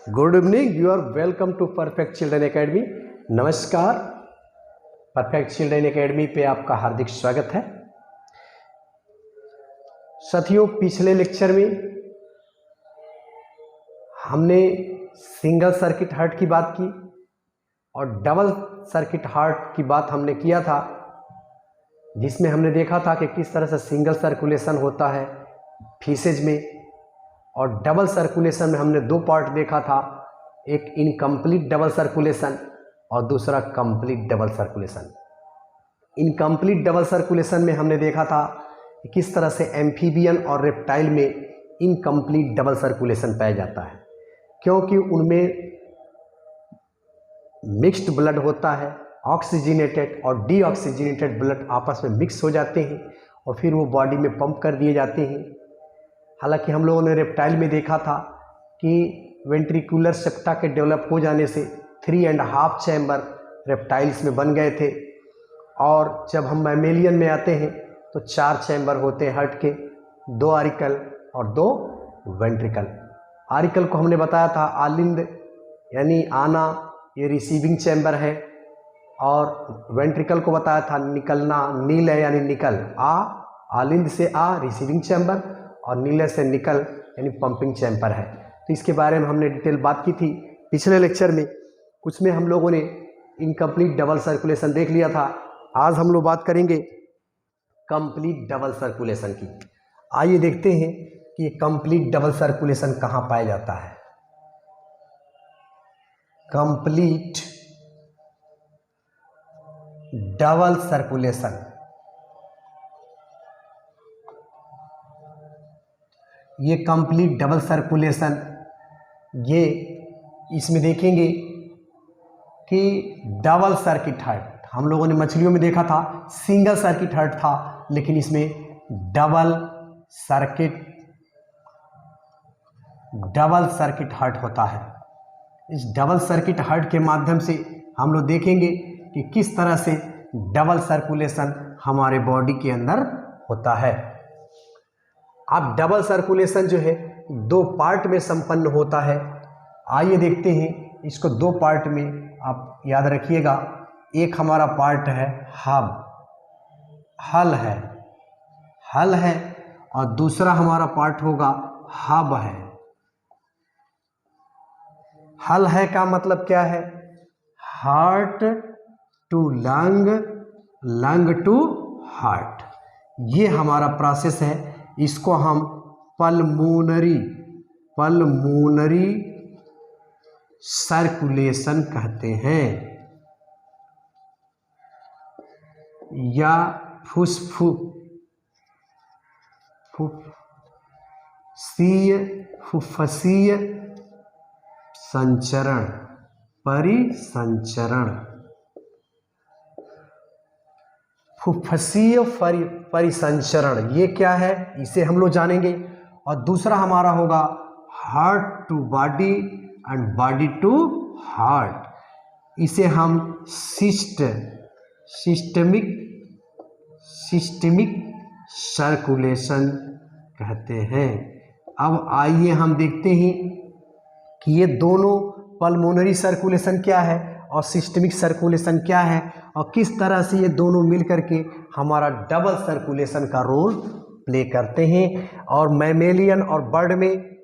Good evening, you are welcome to perfect children academy. नमस्कार, perfect children academy पे आपका हार्दिक स्वागत है। साथियों, पिछले लेक्चर में हमने सिंगल सर्किट हार्ट की बात की और डबल सर्किट हार्ट की बात हमने किया था, जिसमें हमने देखा था कि किस तरह से सिंगल सर्कुलेशन होता है फीसेज में, और डबल सर्कुलेशन में हमने दो पार्ट देखा था, एक इनकम्प्लीट डबल सर्कुलेशन और दूसरा complete double circulation. Incomplete double circulation में हमने देखा था कि किस तरह से एम्फीबियन और रेप्टाइल में इनकम्प्लीट डबल सर्कुलेशन पाया जाता है, क्योंकि उनमें मिक्स्ड ब्लड होता है, ऑक्सीजनेटेड और डीऑक्सीजनेटेड ब्लड आपस में मिक्स हो जाते हैं और फिर वो बॉडी में पंप कर दिए जाते हैं। हालांकि हम लोगों ने रेप्टाइल में देखा था कि वेंट्रिकुलर सेप्टा के डेवलप हो जाने से 3.5 चैम्बर रेप्टाइल्स में बन गए थे, और जब हम मैमेलियन में आते हैं तो 4 चैम्बर होते हैं हार्ट के, 2 आरिकल और 2 वेंट्रिकल। आरिकल को हमने बताया था आलिंद यानी आना, ये रिसीविंग चैम्बर है, और वेंट्रिकल को बताया था निकलना, नील है यानी निकल, आलिंद से रिसीविंग चैम्बर और नीले से निकल यानी पंपिंग चैम्बर है। तो इसके बारे में हमने डिटेल बात की थी पिछले लेक्चर में। कुछ में हम लोगों ने इनकम्प्लीट डबल सर्कुलेशन देख लिया था। आज हम लोग बात करेंगे कंप्लीट डबल सर्कुलेशन की। आइए देखते हैं कि ये कंप्लीट डबल सर्कुलेशन कहाँ पाया जाता है। कंप्लीट डबल सर्कुलेशन, ये कंप्लीट डबल सर्कुलेशन, ये इसमें देखेंगे कि डबल सर्किट हार्ट, हम लोगों ने मछलियों में देखा था सिंगल सर्किट हार्ट था, लेकिन इसमें डबल सर्किट हार्ट होता है। इस डबल सर्किट हार्ट के माध्यम से हम लोग देखेंगे कि किस तरह से डबल सर्कुलेशन हमारे बॉडी के अंदर होता है। अब डबल सर्कुलेशन जो है 2 पार्ट में संपन्न होता है। आइए देखते हैं इसको 2 पार्ट में, आप याद रखिएगा। एक हमारा पार्ट है हल है, और दूसरा हमारा पार्ट होगा हब है। हल है का मतलब क्या है? Heart to lung, lung to heart, ये हमारा प्रोसेस है। इसको हम पल्मोनरी सर्कुलेशन कहते हैं, या फुफ्फुसीय संचरण, परिसंचरण, फुफ्फुसीय परिसंचरण, ये क्या है इसे हम लोग जानेंगे। और दूसरा हमारा होगा heart to body and body to heart, इसे हम सिस्टमिक सर्कुलेशन कहते हैं। अब आइए हम देखते हैं कि ये दोनों पल्मोनरी सर्कुलेशन क्या है और सिस्टमिक सर्कुलेशन क्या है, और किस तरह से ये दोनों मिल करके हमारा डबल सर्कुलेशन का रोल प्ले करते हैं। और मैमेलियन और बर्ड में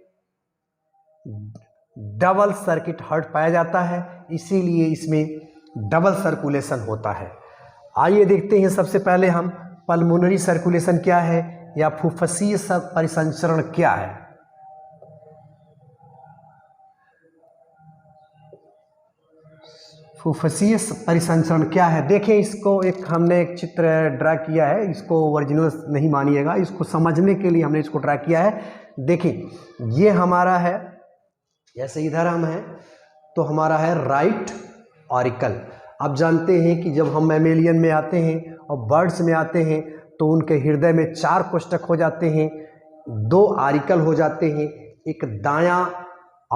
डबल सर्किट हार्ट पाया जाता है, इसीलिए इसमें डबल सर्कुलेशन होता है। आइए देखते हैं सबसे पहले हम पल्मोनरी सर्कुलेशन क्या है या फुफ्फुसीय परिसंचरण क्या है। फुफ्फुसीय परिसंचरण क्या है, देखें इसको। हमने एक चित्र ड्रा किया है, इसको ओरिजिनल नहीं मानिएगा, इसको समझने के लिए हमने इसको ड्रा किया है। देखें ये हमारा है, जैसे इधर हम हैं तो हमारा है राइट ऑरिकल। अब जानते हैं कि जब हम मैमेलियन में आते हैं और बर्ड्स में आते हैं तो उनके हृदय में 4 कोष्ठक हो जाते हैं, 2 आरिकल हो जाते हैं, एक दायां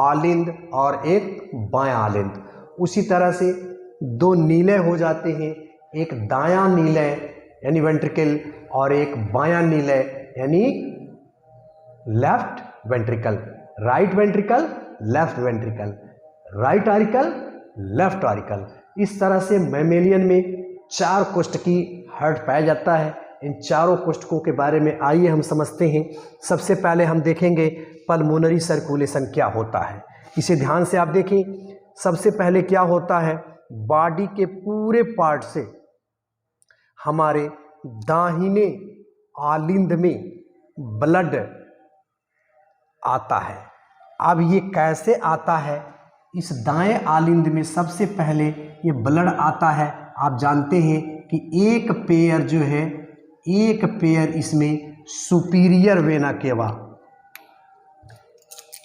आलिंद और एक बायां आलिंद। उसी तरह से 2 नीले हो जाते हैं, एक दायां नीले यानी वेंट्रिकल और एक बायां नीले यानी left ventricle, right ventricle left ventricle, right auricle, left auricle. इस तरह से मैमेलियन में 4 कोष्ठकी हार्ट पाया जाता है। इन चारों कोष्ठकों के बारे में आइए हम समझते हैं। सबसे पहले हम देखेंगे पल्मोनरी सर्कुलेशन क्या होता है। इसे ध्यान से आप देखें। सबसे पहले क्या होता है, बॉडी के पूरे पार्ट से हमारे दाहिने आलिंद में ब्लड आता है। अब ये कैसे आता है, इस दाएं आलिंद में सबसे पहले ये ब्लड आता है। आप जानते हैं कि एक पेयर जो है, एक पेयर इसमें सुपीरियर वेना केवा,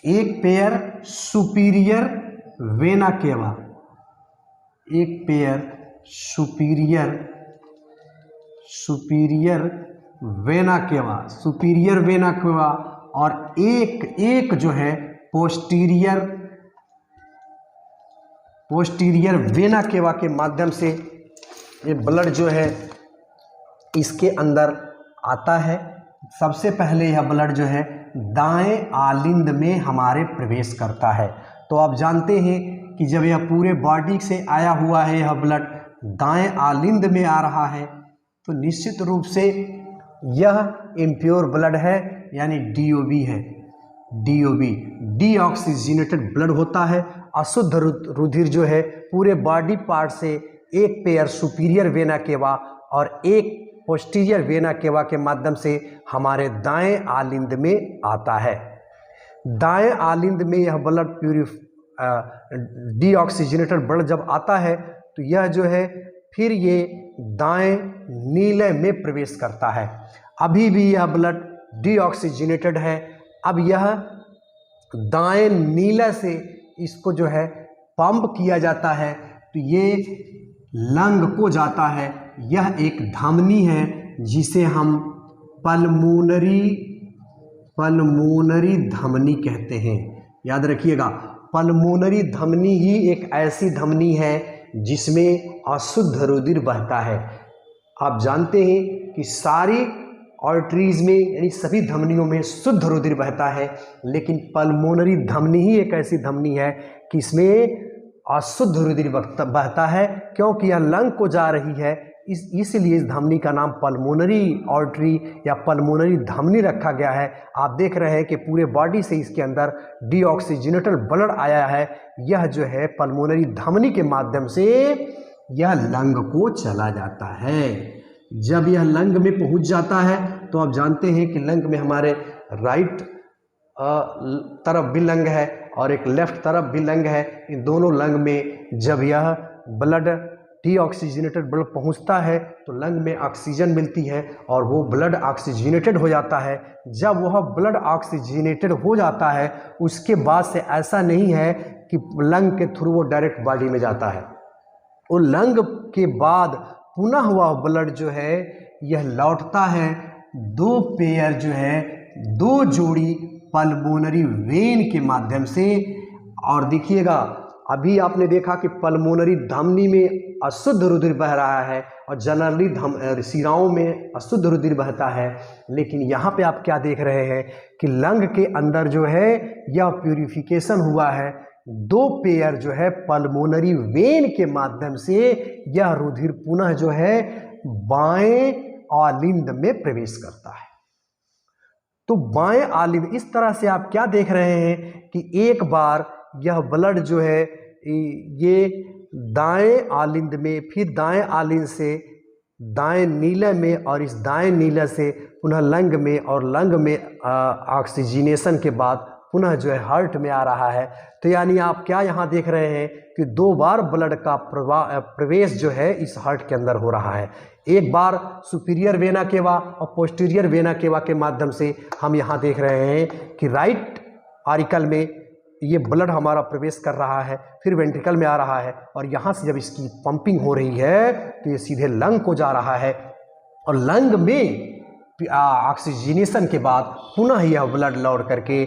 एक पेयर सुपीरियर वेना केवा, एक पेयर सुपीरियर वेना केवा और एक जो है पोस्टीरियर वेना केवा के माध्यम से ये ब्लड जो है इसके अंदर आता है। सबसे पहले यह ब्लड जो है दाएं आलिंद में हमारे प्रवेश करता है। तो आप जानते हैं कि जब यह पूरे बॉडी से आया हुआ है, यह ब्लड दाएं आलिंद में आ रहा है, तो निश्चित रूप से यह इम्प्योर ब्लड है, यानी DOB है। DOB डीऑक्सीजनेटेड ब्लड होता है। अशुद्ध रुधिर जो है पूरे बॉडी पार्ट से एक पेयर सुपीरियर वेना केवा और एक पोस्टीरियर वेना केवा के माध्यम से हमारे दाएं आलिंद में आता है। दाएं आलिंद में यह ब्लड डीऑक्सीजनेटेड ब्लड जब आता है तो यह जो है फिर ये दाएं नीले में प्रवेश करता है। अभी भी यह ब्लड डीऑक्सीजनेटेड है। अब यह दाएं नीला से इसको जो है पंप किया जाता है, तो ये लंग को जाता है। यह एक धमनी है जिसे हम पल्मोनरी धमनी कहते हैं। याद रखिएगा, पल्मोनरी धमनी ही एक ऐसी धमनी है जिसमें अशुद्ध रुधिर बहता है। आप जानते हैं कि सारी आर्टरीज में यानी सभी धमनियों में शुद्ध रुधिर बहता है, लेकिन पल्मोनरी धमनी ही एक ऐसी धमनी है कि इसमें अशुद्ध रुधिर बहता है, क्योंकि यह लंग को जा रही है। इसलिए इस धमनी का नाम पल्मोनरी आर्टरी या पल्मोनरी धमनी रखा गया है। आप देख रहे हैं कि पूरे बॉडी से इसके अंदर डीऑक्सीजनेटेड ब्लड आया है। यह जो है पल्मोनरी धमनी के माध्यम से यह लंग को चला जाता है। जब यह लंग में पहुंच जाता है तो आप जानते हैं कि लंग में हमारे राइट तरफ भी लंग है और एक लेफ्ट तरफ भी लंग है। इन दोनों लंग में जब यह ब्लड डीऑक्सीजनेटेड ब्लड पहुंचता है तो लंग में ऑक्सीजन मिलती है और वो ब्लड ऑक्सीजनेटेड हो जाता है। जब वह ब्लड ऑक्सीजनेटेड हो जाता है उसके बाद से ऐसा नहीं है कि लंग के थ्रू वो डायरेक्ट बॉडी में जाता है। वो लंग के बाद पुनः वह ब्लड जो है यह लौटता है 2 पेयर जो है 2 जोड़ी पल्मोनरी वेन के माध्यम से। और देखिएगा, अभी आपने देखा कि पल्मोनरी धमनी में अशुद्ध रुधिर बह रहा है और जनरली शिराओं में अशुद्ध रुधिर बहता है, लेकिन यहाँ पे आप क्या देख रहे हैं कि लंग के अंदर जो है यह प्यूरिफिकेशन हुआ है। 2 पेयर जो है पल्मोनरी वेन के माध्यम से यह रुधिर पुनः जो है बाएं आलिंद में प्रवेश करता है। तो बाएं आलिंद, इस तरह से आप क्या देख रहे हैं कि एक बार यह ब्लड जो है ये दाएं आलिंद में, फिर दाएं आलिंद से दाएं नीले में और इस दाएं नीले से पुनः लंग में और लंग में ऑक्सीजनेशन के बाद पुनः जो है हार्ट में आ रहा है। तो यानी आप क्या यहाँ देख रहे हैं कि 2 बार ब्लड का प्रवेश जो है इस हार्ट के अंदर हो रहा है। एक बार सुपीरियर वेना केवा और पोस्टीरियर वेना केवा के माध्यम से हम यहाँ देख रहे हैं कि राइट आरिकल में ये ब्लड हमारा प्रवेश कर रहा है, फिर वेंट्रिकल में आ रहा है और यहाँ से जब इसकी पंपिंग हो रही है तो ये सीधे लंग को जा रहा है और लंग में ऑक्सीजनेशन के बाद पुनः यह ब्लड लौट करके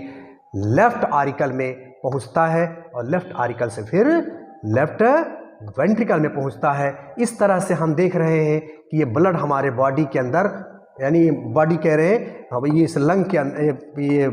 लेफ्ट आरिकल में पहुंचता है और लेफ्ट आरिकल से फिर लेफ्ट वेंट्रिकल में पहुंचता है। इस तरह से हम देख रहे हैं कि ये ब्लड हमारे बॉडी के अंदर, यानी बॉडी कह रहे हैं अब ये इस लंग के अंदर, ये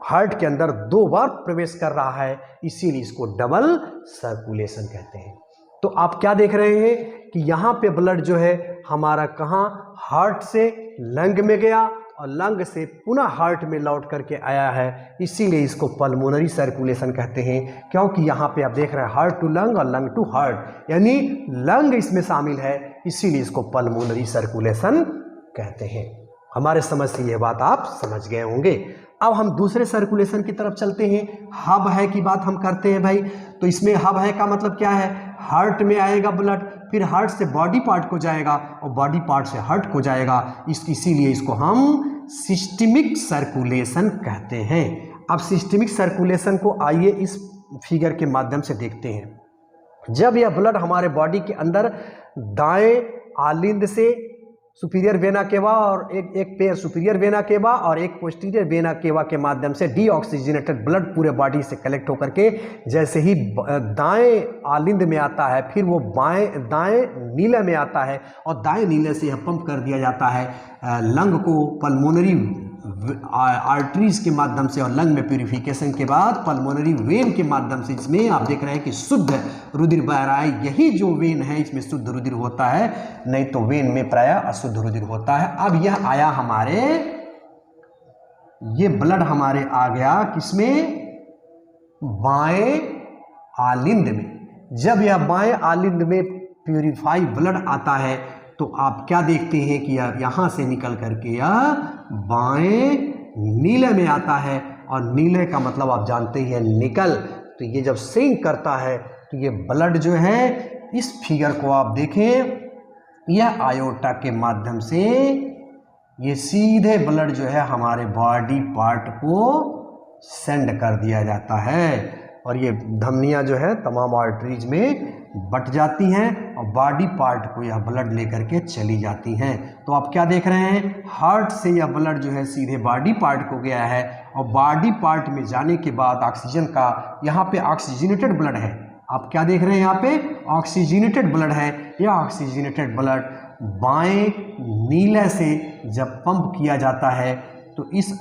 हार्ट के अंदर 2 बार प्रवेश कर रहा है, इसीलिए इसको डबल सर्कुलेशन कहते हैं। तो आप क्या देख रहे हैं कि यहाँ पे ब्लड जो है हमारा कहाँ, हार्ट से लंग में गया और लंग से पुनः हार्ट में लौट करके आया है, इसीलिए इसको पल्मोनरी सर्कुलेशन कहते हैं। क्योंकि यहाँ पे आप देख रहे हैं हार्ट टू लंग और लंग टू हार्ट, यानी लंग इसमें शामिल है, इसीलिए इसको पल्मोनरी सर्कुलेशन कहते हैं। हमारे समझ से यह बात आप समझ गए होंगे। अब हम दूसरे सर्कुलेशन की तरफ चलते हैं। हब है की बात हम करते हैं भाई। तो इसमें हब है का मतलब क्या है, हार्ट में आएगा ब्लड, फिर हार्ट से बॉडी पार्ट को जाएगा और बॉडी पार्ट से हार्ट को जाएगा, इसीलिए इसको हम सिस्टमिक सर्कुलेशन कहते हैं। अब सिस्टमिक सर्कुलेशन को आइए इस फिगर के माध्यम से देखते हैं। जब यह ब्लड हमारे बॉडी के अंदर दाएं आलिंद से सुपीरियर वेना केवा और एक पेयर सुपीरियर वेना केवा और एक पोस्टीरियर वेना केवा के माध्यम से डीऑक्सीजनेटेड ब्लड पूरे बॉडी से कलेक्ट होकर के जैसे ही दाएं आलिंद में आता है, फिर वो दाएं नीले में आता है और दाएं नीले से यह पंप कर दिया जाता है लंग को पल्मोनरी आर्टरीज के माध्यम से, और लंग में प्यूरिफिकेशन के बाद पल्मोनरी वेन के माध्यम से। इसमें आप देख रहे हैं कि शुद्ध रुधिर बह रहा है, यही जो वेन है इसमें शुद्ध रुधिर होता है, नहीं तो वेन में प्रायः अशुद्ध रुधिर होता है। अब यह आया हमारे, ये ब्लड हमारे आ गया किसमें, बाएं आलिंद में। जब यह बाएं आलिंद में प्यूरिफाई ब्लड आता है तो आप क्या देखते हैं कि यहाँ से निकल करके यह बाएं नीले में आता है, और नीले का मतलब आप जानते हैं निकल। तो ये जब सिंक करता है तो ये ब्लड जो है, इस फिगर को आप देखें, यह आयोटा के माध्यम से ये सीधे ब्लड जो है हमारे बॉडी पार्ट को सेंड कर दिया जाता है, और ये धमनियाँ जो है तमाम आर्टरीज में बट जाती हैं और बॉडी पार्ट को यह ब्लड लेकर के चली जाती हैं। तो आप क्या देख रहे हैं, हार्ट से यह ब्लड जो है सीधे बॉडी पार्ट को गया है, और बॉडी पार्ट में जाने के बाद ऑक्सीजन का, यहाँ पे ऑक्सीजनेटेड ब्लड है, आप क्या देख रहे हैं यहाँ पे ऑक्सीजनेटेड ब्लड है। यह ऑक्सीजनेटेड ब्लड बाएं नीले से जब पंप किया जाता है तो इस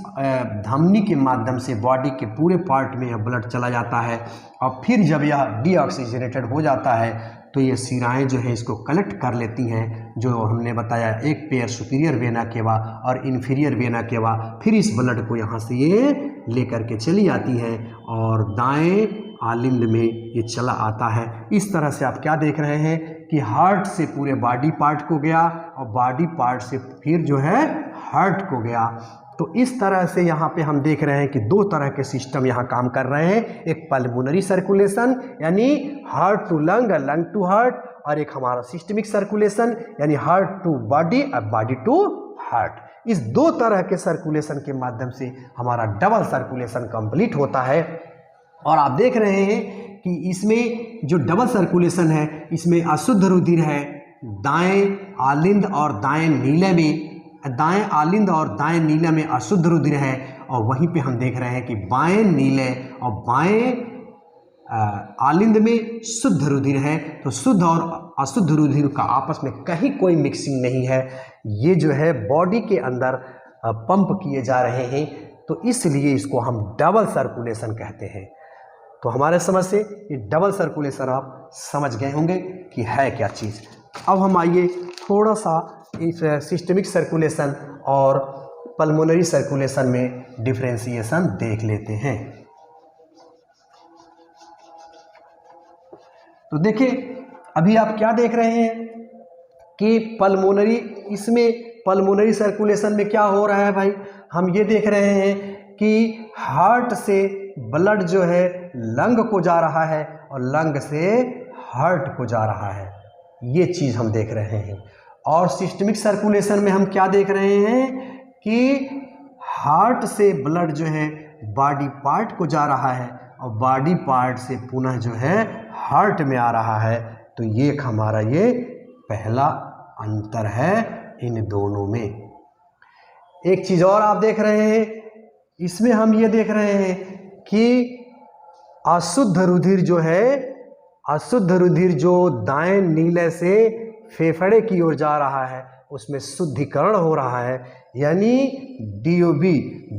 धमनी के माध्यम से बॉडी के पूरे पार्ट में यह ब्लड चला जाता है, और फिर जब यह डीऑक्सीजनेटेड हो जाता है तो ये सिराएं जो है इसको कलेक्ट कर लेती हैं, जो हमने बताया एक पेयर सुपीरियर वेना केवा और इन्फीरियर वेना केवा। फिर इस ब्लड को यहाँ से ये लेकर के चली आती हैं और दाएं आलिंद में ये चला आता है। इस तरह से आप क्या देख रहे हैं कि हार्ट से पूरे बॉडी पार्ट को गया और बॉडी पार्ट से फिर जो है हार्ट को गया। तो इस तरह से यहाँ पे हम देख रहे हैं कि 2 तरह के सिस्टम यहाँ काम कर रहे हैं, एक पल्मोनरी सर्कुलेशन यानी heart to lung, lung to heart, और एक हमारा सिस्टमिक सर्कुलेशन यानी हार्ट टू बॉडी और बॉडी टू हार्ट। इस 2 तरह के सर्कुलेशन के माध्यम से हमारा डबल सर्कुलेशन कंप्लीट होता है। और आप देख रहे हैं कि इसमें जो डबल सर्कुलेशन है, इसमें अशुद्ध रुधिर है दाएं आलिंद और दाएं नीले में, दाएं आलिंद और दाएं नीले में अशुद्ध रुधिर है, और वहीं पे हम देख रहे हैं कि बाएं नीले और बाएं आलिंद में शुद्ध रुधिर है। तो शुद्ध और अशुद्ध रुधिर का आपस में कहीं कोई मिक्सिंग नहीं है, ये जो है बॉडी के अंदर पंप किए जा रहे हैं, तो इसलिए इसको हम डबल सर्कुलेशन कहते हैं। तो हमारे समझ से ये डबल सर्कुलेशन आप समझ गए होंगे कि है क्या चीज़। अब हम आइए थोड़ा सा इस सिस्टमिक सर्कुलेशन और पल्मोनरी सर्कुलेशन में डिफरेंशिएशन देख लेते हैं। तो देखिए अभी आप क्या देख रहे हैं कि पल्मोनरी, इसमें पल्मोनरी सर्कुलेशन में क्या हो रहा है भाई, हम ये देख रहे हैं कि हार्ट से ब्लड जो है लंग को जा रहा है और लंग से हार्ट को जा रहा है, ये चीज़ हम देख रहे हैं। और सिस्टमिक सर्कुलेशन में हम क्या देख रहे हैं कि हार्ट से ब्लड जो है बॉडी पार्ट को जा रहा है और बॉडी पार्ट से पुनः जो है हार्ट में आ रहा है। तो ये हमारा ये पहला अंतर है इन दोनों में। एक चीज़ और आप देख रहे हैं, इसमें हम ये देख रहे हैं कि अशुद्ध रुधिर जो है, अशुद्ध रुधिर जो दाएं नीले से फेफड़े की ओर जा रहा है उसमें शुद्धिकरण हो रहा है, यानी DOB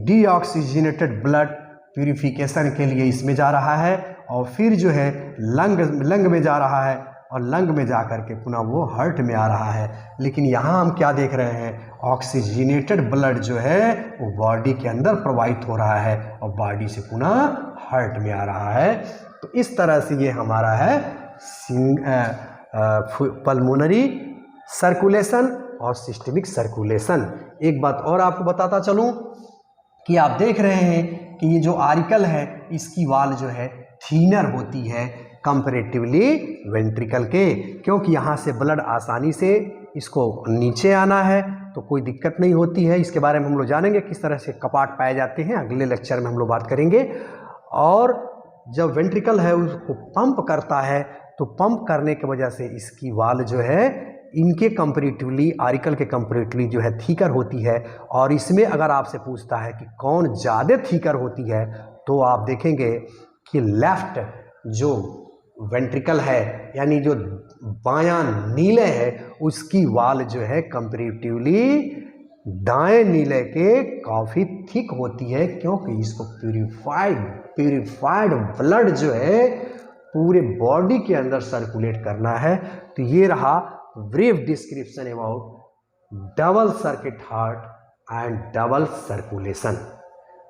डीऑक्सीजनेटेड ब्लड प्यूरिफिकेशन के लिए इसमें जा रहा है और फिर जो है लंग में जा रहा है और लंग में जा कर के पुनः वो हार्ट में आ रहा है। लेकिन यहाँ हम क्या देख रहे हैं, ऑक्सीजनेटेड ब्लड जो है वो बॉडी के अंदर प्रवाहित हो रहा है और बॉडी से पुनः हार्ट में आ रहा है। तो इस तरह से ये हमारा है पल्मोनरी सर्कुलेशन और सिस्टमिक सर्कुलेशन। एक बात और आपको बताता चलूँ कि आप देख रहे हैं कि ये जो आर्टिकल है इसकी वाल जो है थीनर होती है कंपैरेटिवली वेंट्रिकल के, क्योंकि यहाँ से ब्लड आसानी से इसको नीचे आना है तो कोई दिक्कत नहीं होती है। इसके बारे में हम लोग जानेंगे किस तरह से कपाट पाए जाते हैं, अगले लेक्चर में हम लोग बात करेंगे। और जब वेंट्रिकल है उसको पंप करता है तो पंप करने की वजह से इसकी वाल जो है इनके कंपैरेटिवली आर्टिकल के कंपैरेटिवली जो है थीकर होती है। और इसमें अगर आपसे पूछता है कि कौन ज़्यादा थीकर होती है तो आप देखेंगे कि लेफ्ट जो वेंट्रिकल है यानी जो बायां नीले है उसकी वाल जो है कंपैरेटिवली दाएं नीले के काफ़ी थिक होती है, क्योंकि इसको प्यूरिफाइड ब्लड जो है पूरे बॉडी के अंदर सर्कुलेट करना है। तो ये रहा brief description about double circuit heart and double circulation.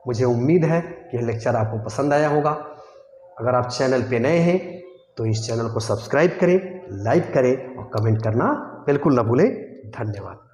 मुझे उम्मीद है कि यह लेक्चर आपको पसंद आया होगा। अगर आप चैनल पे नए हैं तो इस चैनल को सब्सक्राइब करें, लाइक करें और कमेंट करना बिल्कुल ना भूलें। धन्यवाद।